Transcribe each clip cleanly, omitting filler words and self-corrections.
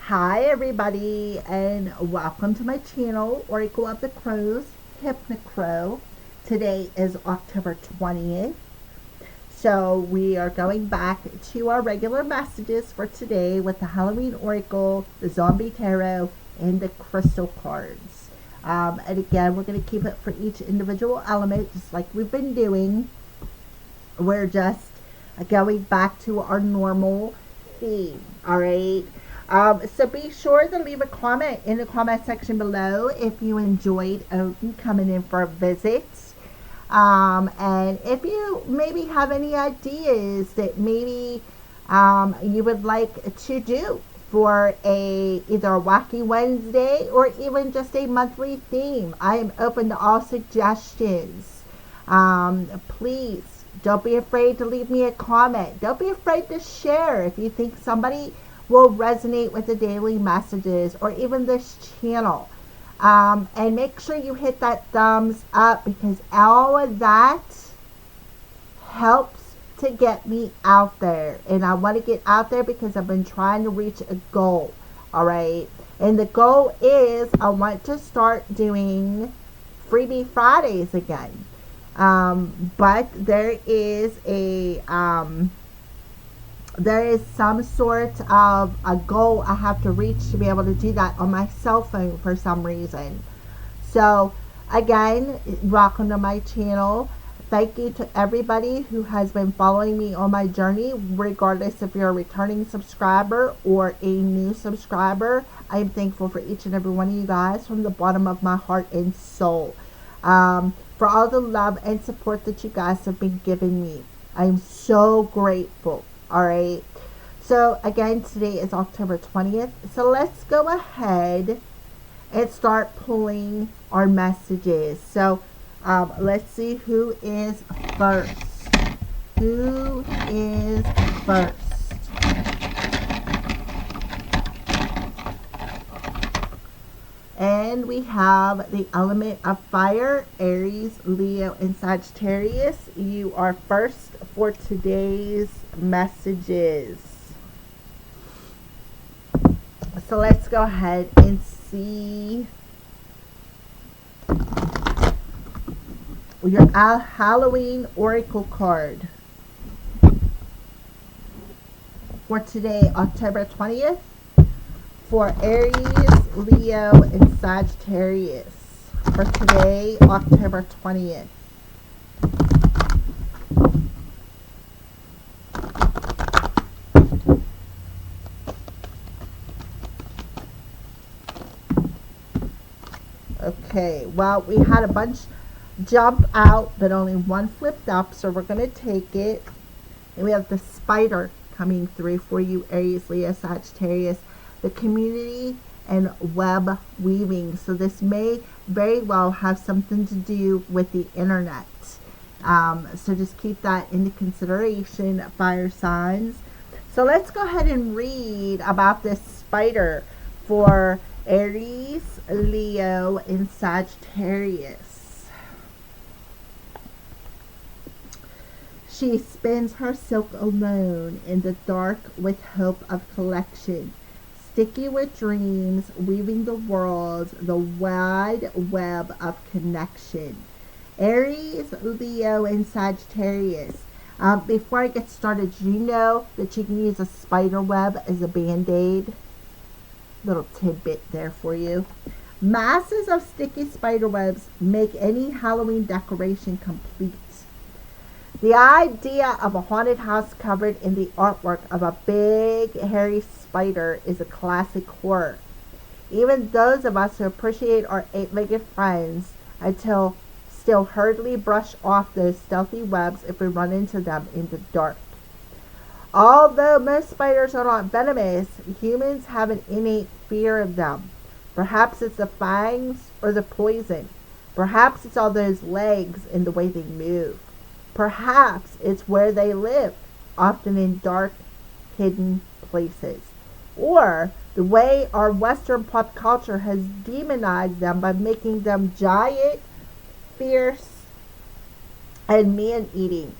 Hi everybody, and welcome to my channel, Oracle of the Crows, Hypnocrow. Today is October 20th. So we are going back to our regular messages for today with the Halloween Oracle, the Zombie Tarot, and the Crystal cards. And again, we're going to keep it for each individual element, just like we've been doing. We're just going back to our normal theme, alright? So be sure to leave a comment in the comment section below if you enjoyed Odin coming in for a visit. And if you maybe have any ideas that maybe you would like to do for either a Wacky Wednesday or even just a monthly theme, I am open to all suggestions. Please don't be afraid to leave me a comment. Don't be afraid to share if you think somebody will resonate with the daily messages or even this channel. And make sure you hit that thumbs up, because all of that helps to get me out there. And I want to get out there because I've been trying to reach a goal. Alright. And the goal is I want to start doing Freebie Fridays again. But there is some sort of a goal I have to reach to be able to do that on my cell phone for some reason. So again, welcome to my channel. Thank you to everybody who has been following me on my journey, regardless if you're a returning subscriber or a new subscriber. I am thankful for each and every one of you guys from the bottom of my heart and soul. For all the love and support that you guys have been giving me. I am so grateful. Alright. So again, today is October 20th. So let's go ahead and start pulling our messages. So let's see who is first. Who is first? And we have the element of fire, Aries, Leo, and Sagittarius. You are first for today's messages. So let's go ahead and see your Halloween Oracle card for today, October 20th. For Aries, Leo, and Sagittarius. For today, October 20th. Okay, well, we had a bunch jump out, but only one flipped up, so we're going to take it. And we have the spider coming through for you, Aries, Leo, Sagittarius. The community and web weaving. So this may very well have something to do with the internet. So just keep that into consideration, fire signs. So let's go ahead and read about this spider for Aries, Leo, and Sagittarius. She spins her silk alone in the dark with hope of collection. Sticky with dreams, weaving the world, the wide web of connection. Aries, Leo, and Sagittarius. Before I get started, you know that you can use a spider web as a band-aid. Little tidbit there for you. Masses of sticky spider webs make any Halloween decoration complete. The idea of a haunted house covered in the artwork of a big, hairy spider is a classic horror. Even those of us who appreciate our eight-legged friends still hurriedly brush off those stealthy webs if we run into them in the dark. Although most spiders are not venomous, humans have an innate fear of them. Perhaps it's the fangs or the poison. Perhaps it's all those legs and the way they move. Perhaps it's where they live, often in dark, hidden places. Or the way our Western pop culture has demonized them by making them giant, fierce, and man-eating.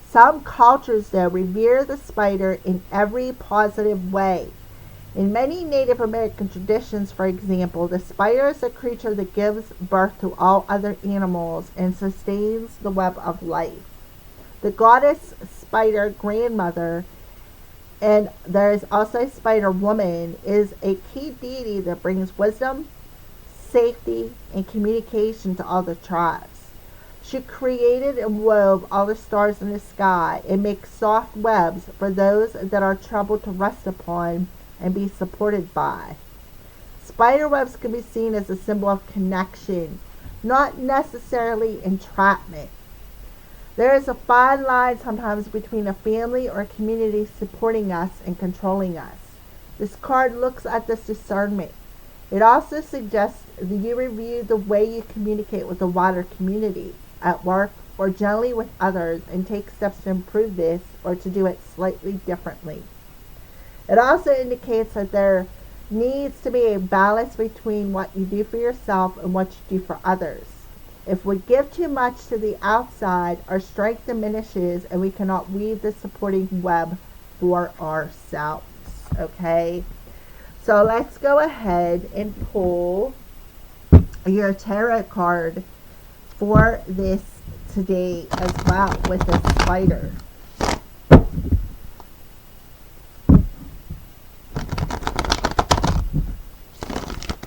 Some cultures, though, revere the spider in every positive way. In many Native American traditions, for example, the spider is a creature that gives birth to all other animals and sustains the web of life. The goddess spider grandmother, and there is also a spider woman, is a key deity that brings wisdom, safety, and communication to all the tribes. She created and wove all the stars in the sky and makes soft webs for those that are troubled to rest upon and be supported by. Spider webs can be seen as a symbol of connection, not necessarily entrapment. There is a fine line sometimes between a family or a community supporting us and controlling us. This card looks at this discernment. It also suggests that you review the way you communicate with the wider community, at work, or generally with others, and take steps to improve this or to do it slightly differently. It also indicates that there needs to be a balance between what you do for yourself and what you do for others. If we give too much to the outside, our strength diminishes and we cannot weave the supporting web for ourselves. Okay? So let's go ahead and pull your tarot card for this today as well with the spider.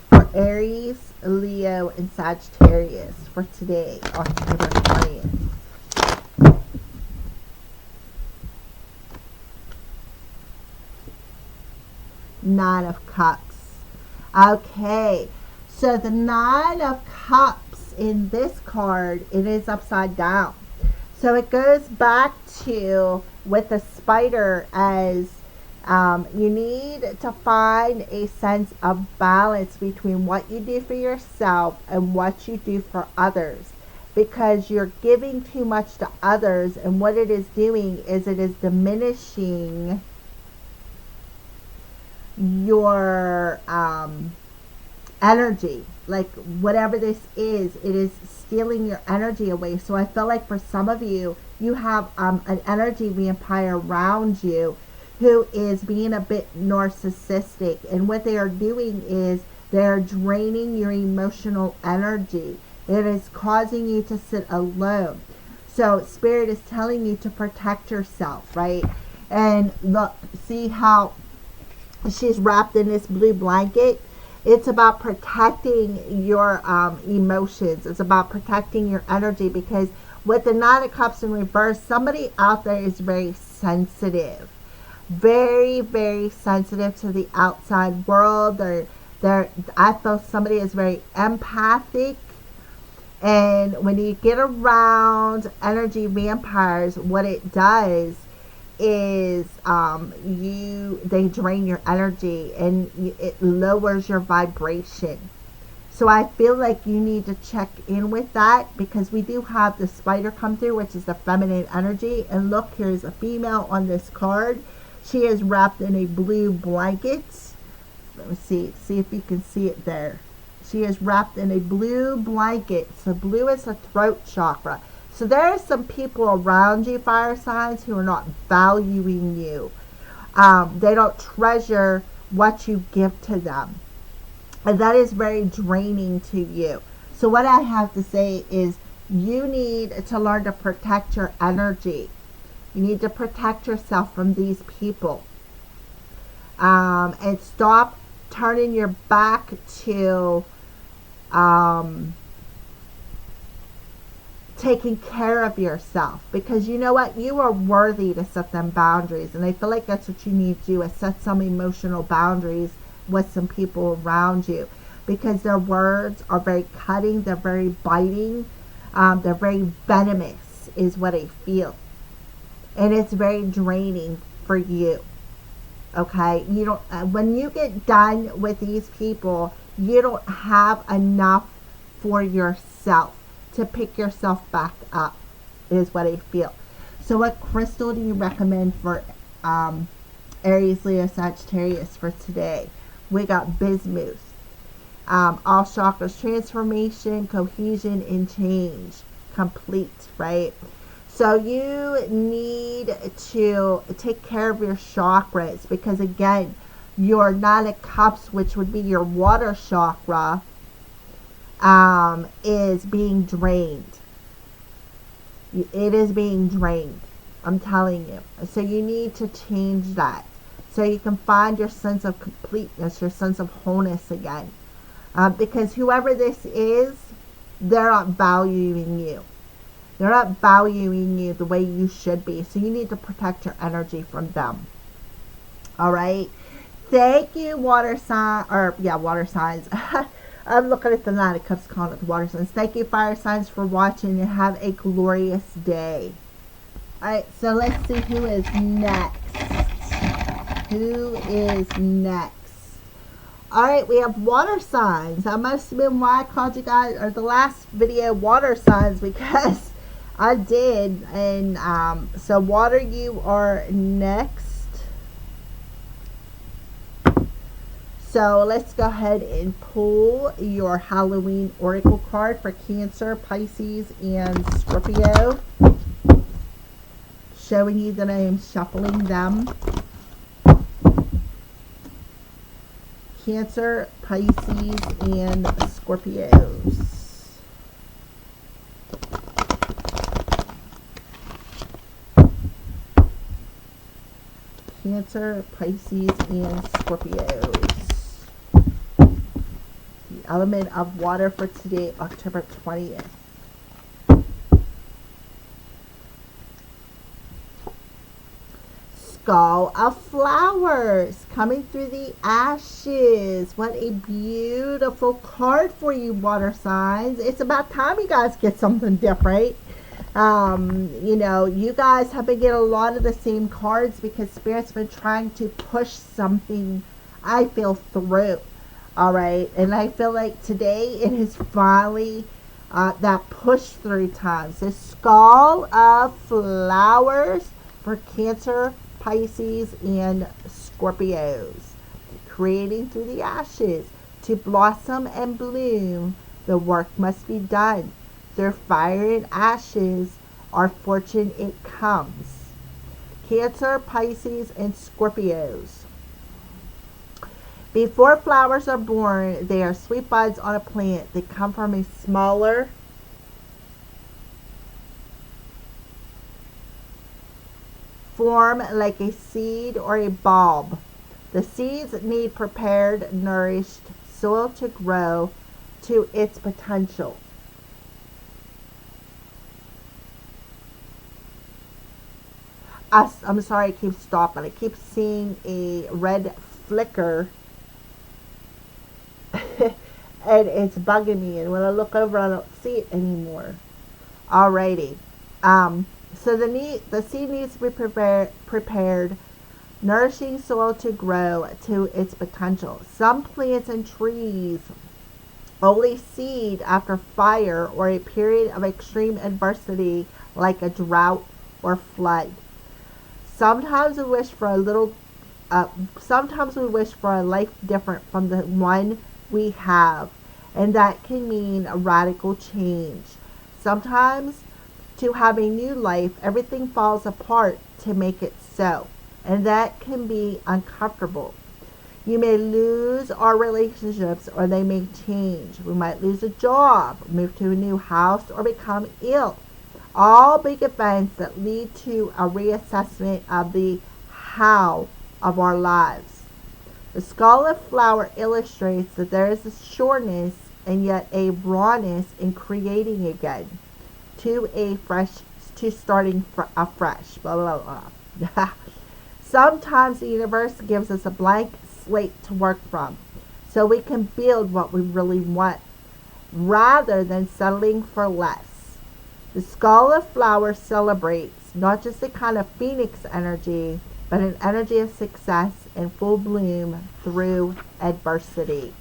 For Aries, Leo, and Sagittarius for today, October 20th. Nine of Cups. Okay, so the Nine of Cups in this card, it is upside down. So it goes back to with the spider as you need to find a sense of balance between what you do for yourself and what you do for others, because you're giving too much to others, and what it is doing is it is diminishing your energy. Like whatever this is, it is stealing your energy away. So I feel like for some of you, you have an energy vampire around you who is being a bit narcissistic, and what they are doing is they're draining your emotional energy. It is causing you to sit alone. So Spirit is telling you to protect yourself, right? And look, see how she's wrapped in this blue blanket? It's about protecting your emotions. It's about protecting your energy, because with the Nine of Cups in reverse, somebody out there is very sensitive. Very, very sensitive to the outside world. I feel somebody is very empathic. And when you get around energy vampires, what it does is they drain your energy, and it lowers your vibration. So I feel like you need to check in with that, because we do have the spider come through, which is the feminine energy. And look, here's a female on this card. She is wrapped in a blue blanket. Let me see if you can see it there. She is wrapped in a blue blanket. So blue is the throat chakra. So there are some people around you, fire signs, who are not valuing you. They don't treasure what you give to them. And that is very draining to you. So what I have to say is you need to learn to protect your energy. You need to protect yourself from these people. And stop turning your back to taking care of yourself, because you know what, you are worthy to set them boundaries. And I feel like that's what you need to do, is set some emotional boundaries with some people around you, because their words are very cutting, they're very biting, they're very venomous is what I feel, and it's very draining for you. Okay, you don't when you get done with these people, you don't have enough for yourself to pick yourself back up, is what I feel. So what crystal do you recommend for Aries, Leo, Sagittarius for today? We got bismuth. All chakras, transformation, cohesion, and change. Complete, right? So you need to take care of your chakras, because again, your Nine of Cups, which would be your water chakra, is being drained. It is being drained. I'm telling you. So you need to change that, so you can find your sense of completeness, your sense of wholeness again. Because whoever this is, they're not valuing you. They're not valuing you the way you should be. So you need to protect your energy from them. All right. Thank you, water sign, water signs. I'm looking at the Nine of Cups, calling it the water signs. Thank you, fire signs, for watching, and have a glorious day. All right, so let's see who is next. Who is next? All right, we have water signs. That must have been why I called you guys, or the last video, water signs, because I did. And so water, you are next. So let's go ahead and pull your Halloween Oracle card for Cancer, Pisces, and Scorpio. Showing you that I am shuffling them. Cancer, Pisces, and Scorpios. Cancer, Pisces, and Scorpios. The element of water for today, October 20th. Skull of Flowers, coming through the ashes. What a beautiful card for you, water signs. It's about time you guys get something different. You know, you guys have been getting a lot of the same cards because Spirit's been trying to push something, I feel, through. All right, and I feel like today it is finally that push through time. So Skull of Flowers for Cancer, Pisces, and Scorpios. Creating through the ashes. To blossom and bloom, the work must be done. Through fire and ashes, our fortune it comes. Cancer, Pisces, and Scorpios. Before flowers are born, they are sweet buds on a plant. They come from a smaller form like a seed or a bulb. The seeds need prepared, nourished soil to grow to its potential. I'm sorry, I keep stopping. I keep seeing a red flicker and it's bugging me, and when I look over I don't see it anymore. Alrighty. So the seed needs to be prepared, nourishing soil to grow to its potential. Some plants and trees only seed after fire or a period of extreme adversity like a drought or flood. Sometimes we wish for a life different from the one we have, and that can mean a radical change. Sometimes to have a new life, everything falls apart to make it so, and that can be uncomfortable. You may lose our relationships, or they may change. We might lose a job, move to a new house, or become ill. All big events that lead to a reassessment of the how of our lives. The Skull of Flower illustrates that there is a sureness and yet a rawness in creating again, to starting afresh. Blah blah blah. Sometimes the universe gives us a blank slate to work from, so we can build what we really want, rather than settling for less. The Skull of Flowers celebrates not just a kind of phoenix energy, but an energy of success and full bloom through adversity.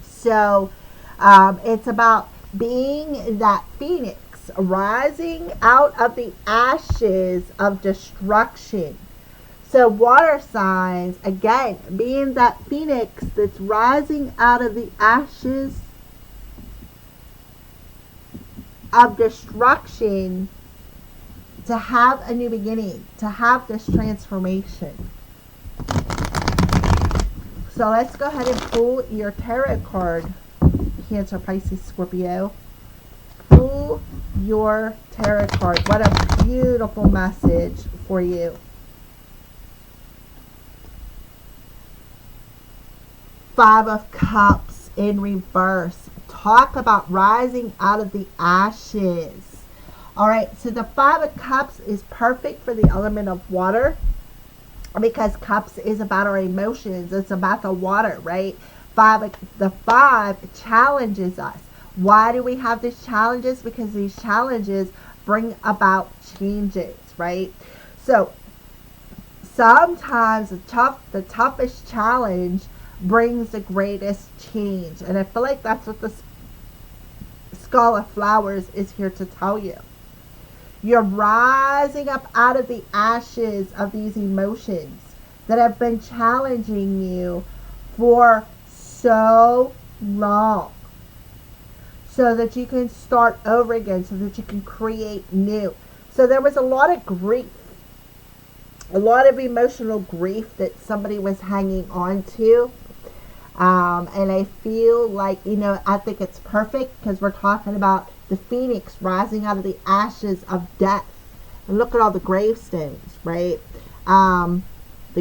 So it's about being that phoenix, rising out of the ashes of destruction. So water signs, again, being that phoenix that's rising out of the ashes of destruction to have a new beginning, to have this transformation. So let's go ahead and pull your tarot card, Cancer, Pisces, Scorpio. Pull your tarot card. What a beautiful message for you. Five of Cups in reverse. Talk about rising out of the ashes. All right, so the Five of Cups is perfect for the element of water, because cups is about our emotions. It's about the water, right? The five challenges us. Why do we have these challenges? Because these challenges bring about changes, right? So sometimes the toughest challenge brings the greatest change. And I feel like that's what the Skull of Flowers is here to tell you. You're rising up out of the ashes of these emotions that have been challenging you for so long, so that you can start over again, so that you can create new. So there was a lot of grief, a lot of emotional grief that somebody was hanging on to. And I feel like, I think it's perfect because we're talking about the phoenix rising out of the ashes of death. And look at all the gravestones, right? The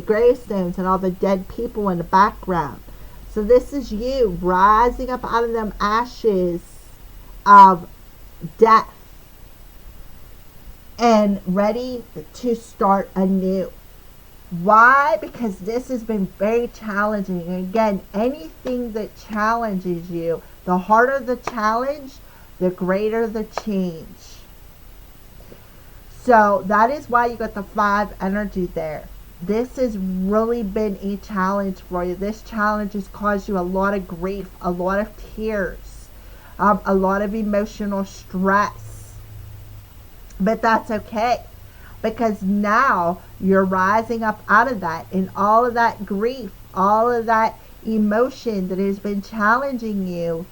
gravestones and all the dead people in the background. So this is you rising up out of them ashes of death and ready to start anew. Why? Because this has been very challenging. And again, anything that challenges you, the harder the challenge, the greater the change. So that is why you got the 5 energy there. This has really been a challenge for you. This challenge has caused you a lot of grief, a lot of tears, a lot of emotional stress. But that's okay, because now you're rising up out of that, and all of that grief, all of that emotion that has been challenging you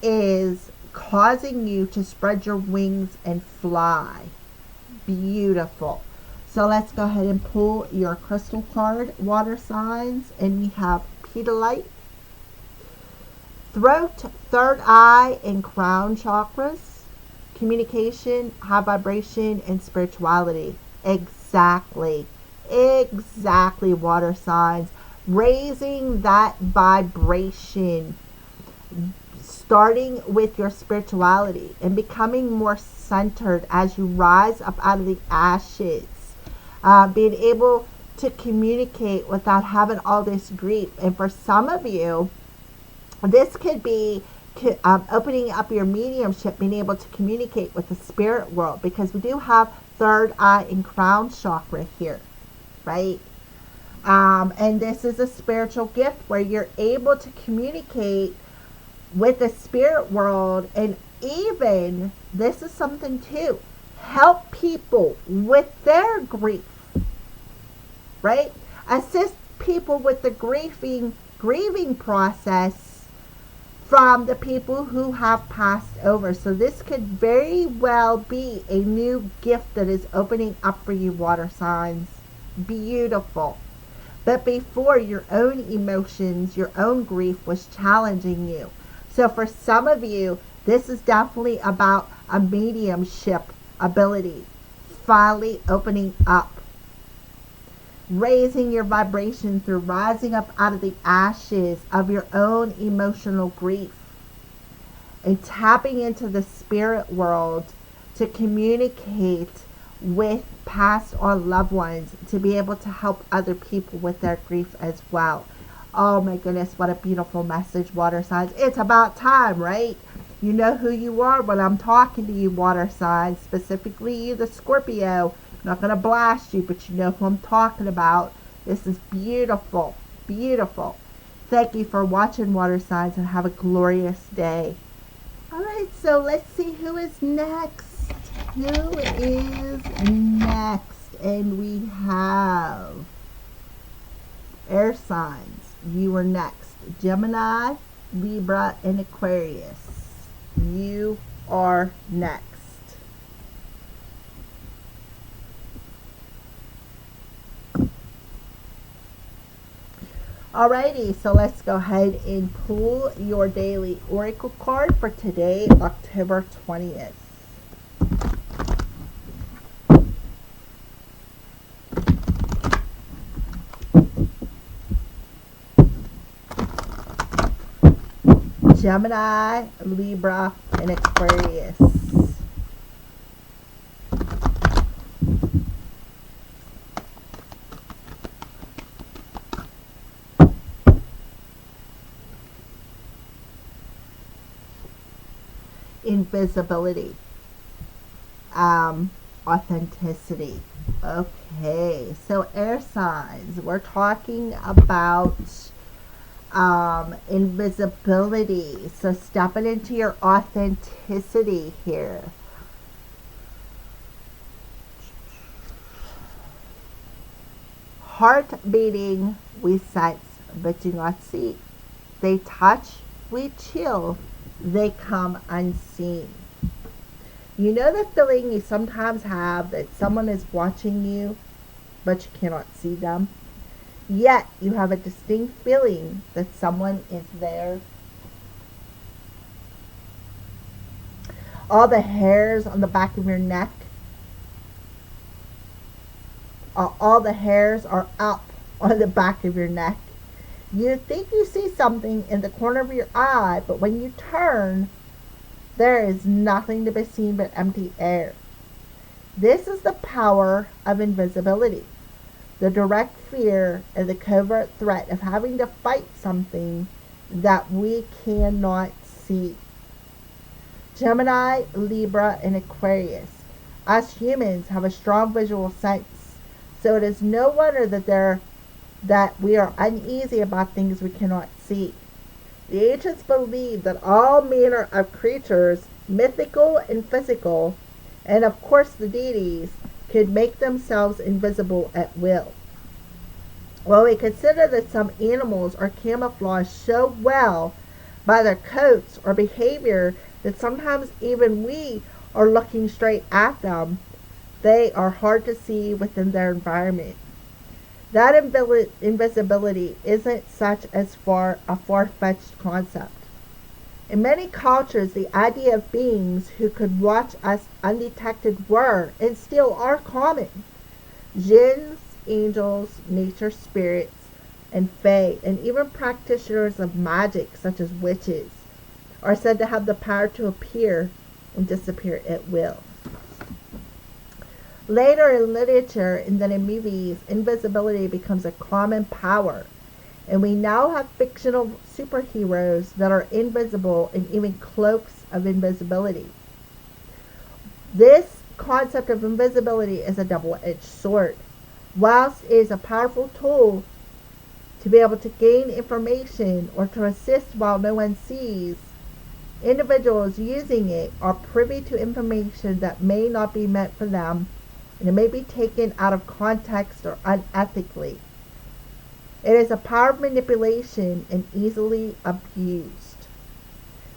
is causing you to spread your wings and fly. Beautiful. So let's go ahead and pull your crystal card, water signs, and we have pedalite, throat, third eye, and crown chakras, communication, high vibration, and spirituality. Exactly, water signs. Raising that vibration, starting with your spirituality and becoming more centered as you rise up out of the ashes. Being able to communicate without having all this grief. And for some of you, this could be opening up your mediumship, being able to communicate with the spirit world, because we do have third eye and crown chakra here, right? And this is a spiritual gift where you're able to communicate with the spirit world, and even, this is something too, help people with their grief, right? Assist people with the grieving process from the people who have passed over. So this could very well be a new gift that is opening up for you, water signs. Beautiful. But before, your own emotions, your own grief was challenging you. So for some of you, this is definitely about a mediumship ability finally opening up. Raising your vibration through rising up out of the ashes of your own emotional grief. And tapping into the spirit world to communicate with past or loved ones, to be able to help other people with their grief as well. Oh my goodness, what a beautiful message, water signs. It's about time, right? You know who you are when I'm talking to you, water signs, specifically you, the Scorpio. I'm not going to blast you, but you know who I'm talking about. This is beautiful, beautiful. Thank you for watching, water signs, and have a glorious day. All right, so let's see who is next. Who is next? And we have air signs. You are next. Gemini, Libra, and Aquarius. You are next. Alrighty, so let's go ahead and pull your daily oracle card for today, October 20th. Gemini, Libra, and Aquarius. Invisibility, authenticity. Okay, so air signs, we're talking about invisibility. So stepping into your authenticity here. Heart beating, we sense but do not see. They touch, we chill. They come unseen. You know the feeling you sometimes have that someone is watching you, but you cannot see them? Yet you have a distinct feeling that someone is there. All the hairs on the back of your neck, all the hairs are up on the back of your neck. You think you see something in the corner of your eye, but when you turn, there is nothing to be seen but empty air. This is the power of invisibility. The direct fear and the covert threat of having to fight something that we cannot see. Gemini, Libra, and Aquarius. Us humans have a strong visual sense, so it is no wonder that we are uneasy about things we cannot see. The ancients believed that all manner of creatures, mythical and physical, and of course the deities, could make themselves invisible at will. Well, we consider that some animals are camouflaged so well by their coats or behavior that sometimes even we are looking straight at them. They are hard to see within their environment. That invisibility isn't such a far-fetched concept. In many cultures, the idea of beings who could watch us undetected were, and still are, common. Jinns, angels, nature spirits, and fae, and even practitioners of magic, such as witches, are said to have the power to appear and disappear at will. Later in literature and then in movies, invisibility becomes a common power, and we now have fictional superheroes that are invisible and even cloaks of invisibility. This concept of invisibility is a double-edged sword. Whilst it is a powerful tool to be able to gain information or to assist while no one sees, individuals using it are privy to information that may not be meant for them, and it may be taken out of context or unethically. It is a power of manipulation and easily abused.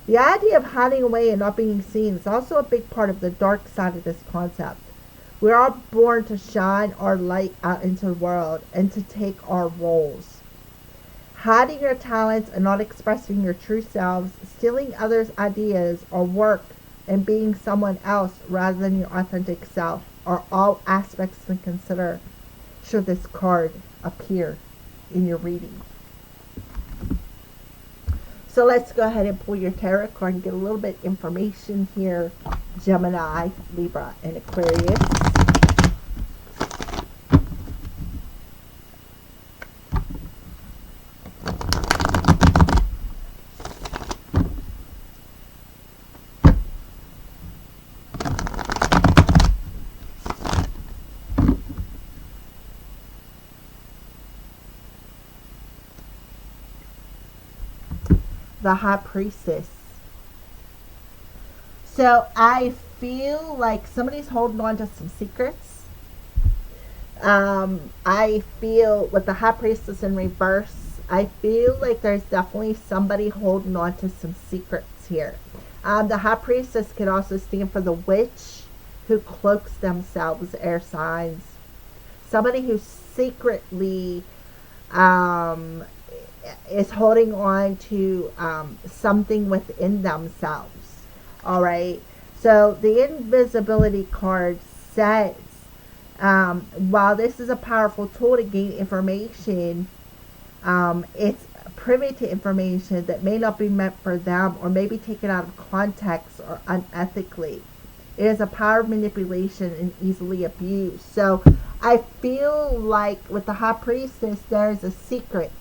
The idea of hiding away and not being seen is also a big part of the dark side of this concept. We are born to shine our light out into the world and to take our roles. Hiding your talents and not expressing your true selves, stealing others' ideas or work, and being someone else rather than your authentic self are all aspects to consider should this card appear in your reading. So let's go ahead and pull your tarot card and get a little bit information here. Gemini, Libra, and Aquarius. The High Priestess. So I feel like somebody's holding on to some secrets. I feel with the High Priestess in reverse, I feel like there's definitely somebody holding on to some secrets here. The High Priestess can also stand for the witch who cloaks themselves, air signs. Somebody who secretly is holding on to something within themselves. All right. So the invisibility card says, while this is a powerful tool to gain information, it's privy to information that may not be meant for them or may be taken out of context or unethically. It is a power of manipulation and easily abused. So I feel like with the High Priestess, there's a secret.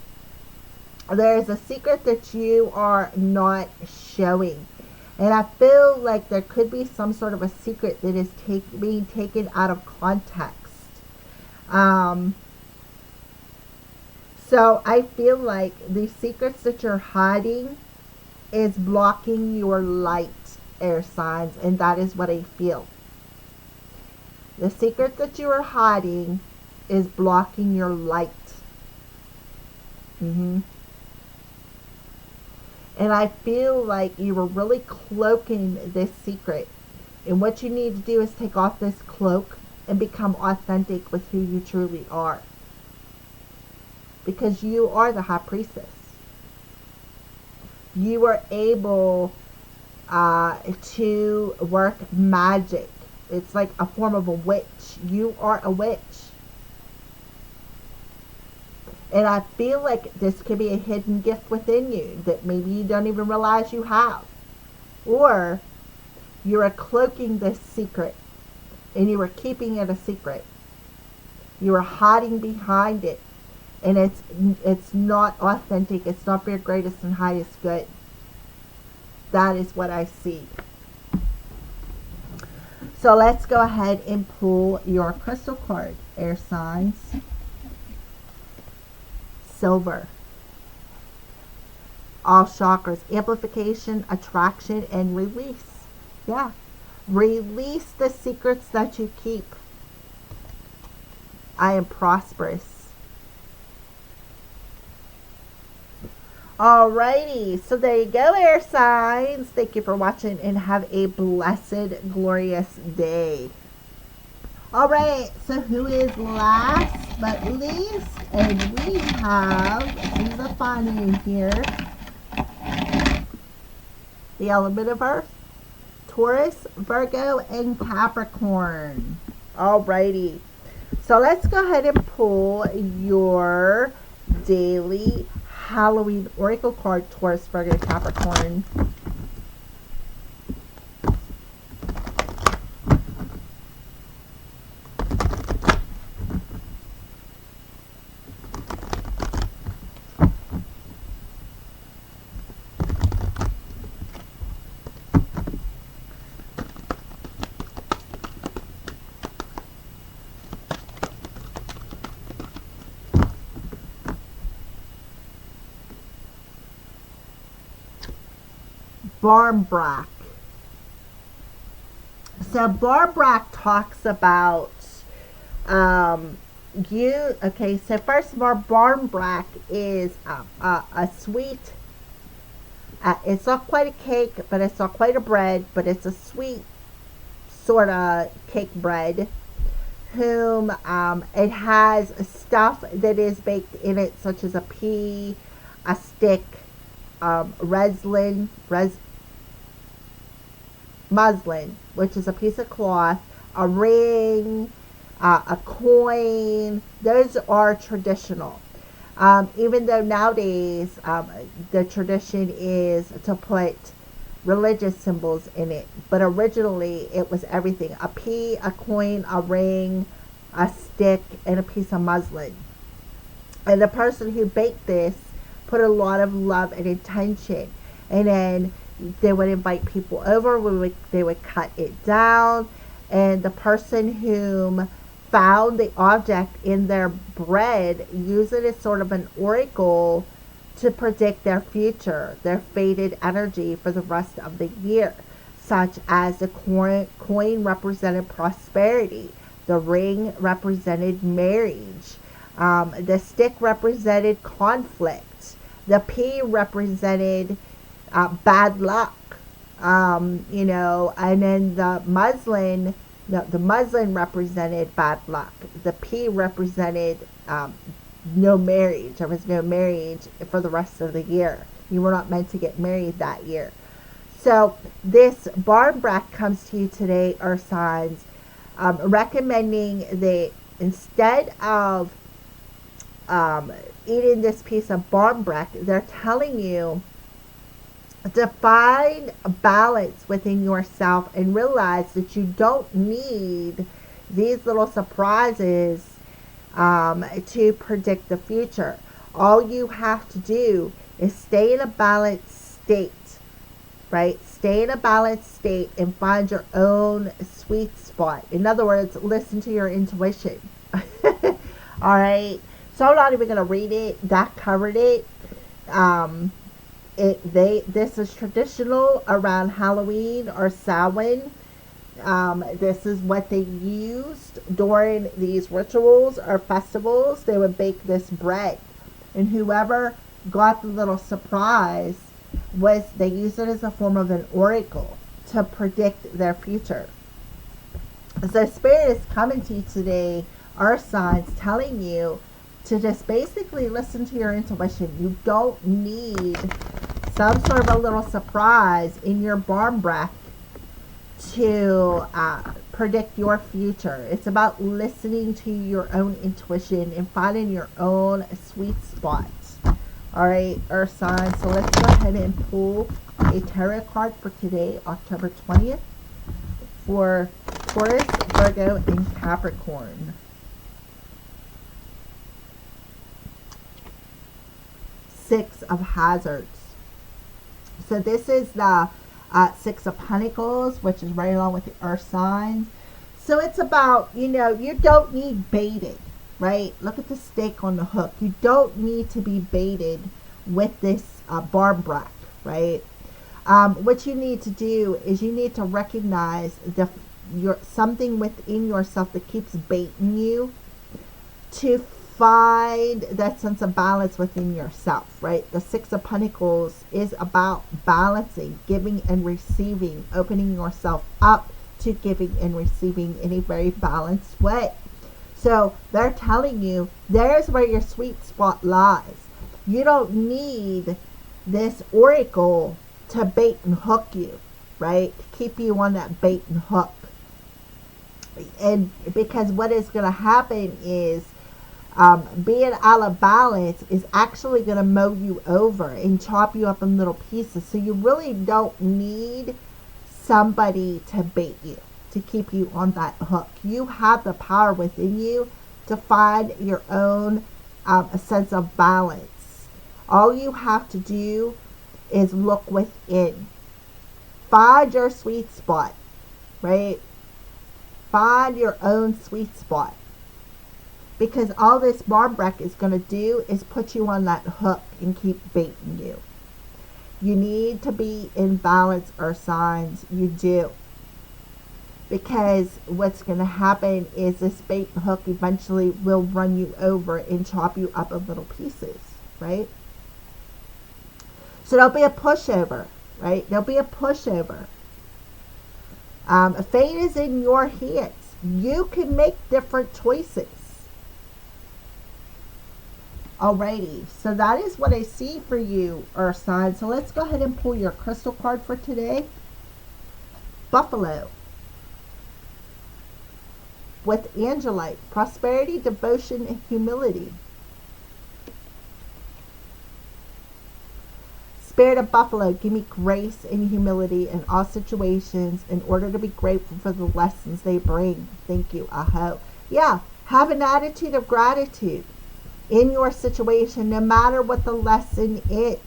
There is a secret that you are not showing. And I feel like there could be some sort of a secret that is being taken out of context. So I feel like the secrets that you're hiding is blocking your light, air signs, and that is what I feel. The secret that you are hiding is blocking your light. And I feel like you were really cloaking this secret. And what you need to do is take off this cloak and become authentic with who you truly are. Because you are the High Priestess. You are able to work magic. It's like a form of a witch. You are a witch. And I feel like this could be a hidden gift within you that maybe you don't even realize you have. Or you are cloaking this secret and you are keeping it a secret. You are hiding behind it. And it's not authentic. It's not for your greatest and highest good. That is what I see. So let's go ahead and pull your crystal card, air signs. Silver. All chakras. Amplification, attraction, and release. Yeah. Release the secrets that you keep. I am prosperous. Alrighty, so there you go, air signs. Thank you for watching and have a blessed, glorious day. Alright, so who is last but least? And we have, who's the fun in here? The element of Earth, Taurus, Virgo, and Capricorn. Alrighty, so let's go ahead and pull your daily Halloween Oracle card, Taurus, Virgo, Capricorn. Barmbrack. So Barmbrack talks about okay, so first of all, Barmbrack is a sweet, it's not quite a cake, but it's not quite a bread, but it's a sweet sort of cake bread, whom it has stuff that is baked in it, such as a pea, a stick, muslin, which is a piece of cloth, a ring, a coin. Those are traditional. Even though nowadays the tradition is to put religious symbols in it, but originally it was everything: a pea, a coin, a ring, a stick, and a piece of muslin. And the person who baked this put a lot of love and intention, and then they would invite people over. They would cut it down, and the person whom found the object in their bread used it as sort of an oracle to predict their future, their fated energy for the rest of the year, such as the coin represented prosperity, the ring represented marriage, the stick represented conflict, the pea represented bad luck, and then the muslin represented bad luck. The pea represented no marriage. There was no marriage for the rest of the year. You were not meant to get married that year. So this barn brack comes to you today, earth signs, recommending that instead of eating this piece of barn brack, they're telling you to find a balance within yourself and realize that you don't need these little surprises to predict the future. All you have to do is stay in a balanced state, right? Stay in a balanced state and find your own sweet spot. In other words, listen to your intuition. All right. So I'm not even going to read it. That covered it. This is traditional around Halloween or Samhain. This is what they used during these rituals or festivals. They would bake this bread, and whoever got the little surprise they used it as a form of an oracle to predict their future. So Spirit is coming to you today, earth signs, telling you to just basically listen to your intuition. You don't need some sort of a little surprise in your barn brack to predict your future. It's about listening to your own intuition and finding your own sweet spot. All right, earth signs. So let's go ahead and pull a tarot card for today, October 20th, for Taurus, Virgo, and Capricorn. Six of Hazards. So this is the Six of Pentacles, which is right along with the earth signs. So it's about, you don't need baited, right? Look at the stake on the hook. You don't need to be baited with this barn brack, right? What you need to do is you need to recognize something within yourself that keeps baiting you to find that sense of balance within yourself, right? The Six of Pentacles is about balancing, giving and receiving, opening yourself up to giving and receiving in a very balanced way. So they're telling you there's where your sweet spot lies. You don't need this oracle to bait and hook you, right? To keep you on that bait and hook. And because what is going to happen is being out of balance is actually going to mow you over and chop you up in little pieces. So you really don't need somebody to bait you, to keep you on that hook. You have the power within you to find your own a sense of balance. All you have to do is look within. Find your sweet spot, right? Find your own sweet spot. Because all this barn brack is going to do is put you on that hook and keep baiting you. You need to be in balance, earth signs. You do. Because what's going to happen is this bait and hook eventually will run you over and chop you up in little pieces, right? So there'll be a pushover, right? There'll be a pushover. Fate is in your hands. You can make different choices. Alrighty, so that is what I see for you, earth signs. So let's go ahead and pull your crystal card for today. Buffalo. With Angelite, prosperity, devotion, and humility. Spirit of Buffalo, give me grace and humility in all situations in order to be grateful for the lessons they bring. Thank you, Aho. Yeah, have an attitude of gratitude in your situation, no matter what the lesson is.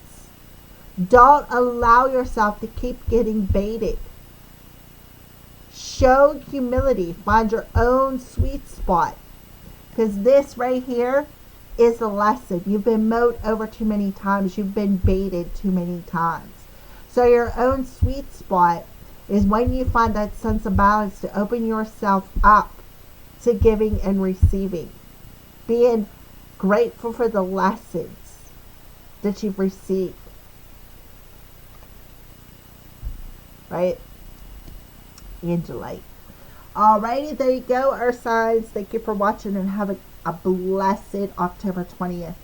Don't allow yourself to keep getting baited. Show humility. Find your own sweet spot. Because this right here is a lesson. You've been mowed over too many times. You've been baited too many times. So your own sweet spot is when you find that sense of balance to open yourself up to giving and receiving. Being grateful for the lessons that you've received. Right? Angelite. Alrighty, there you go, earth signs. Thank you for watching and have a a blessed October 20th.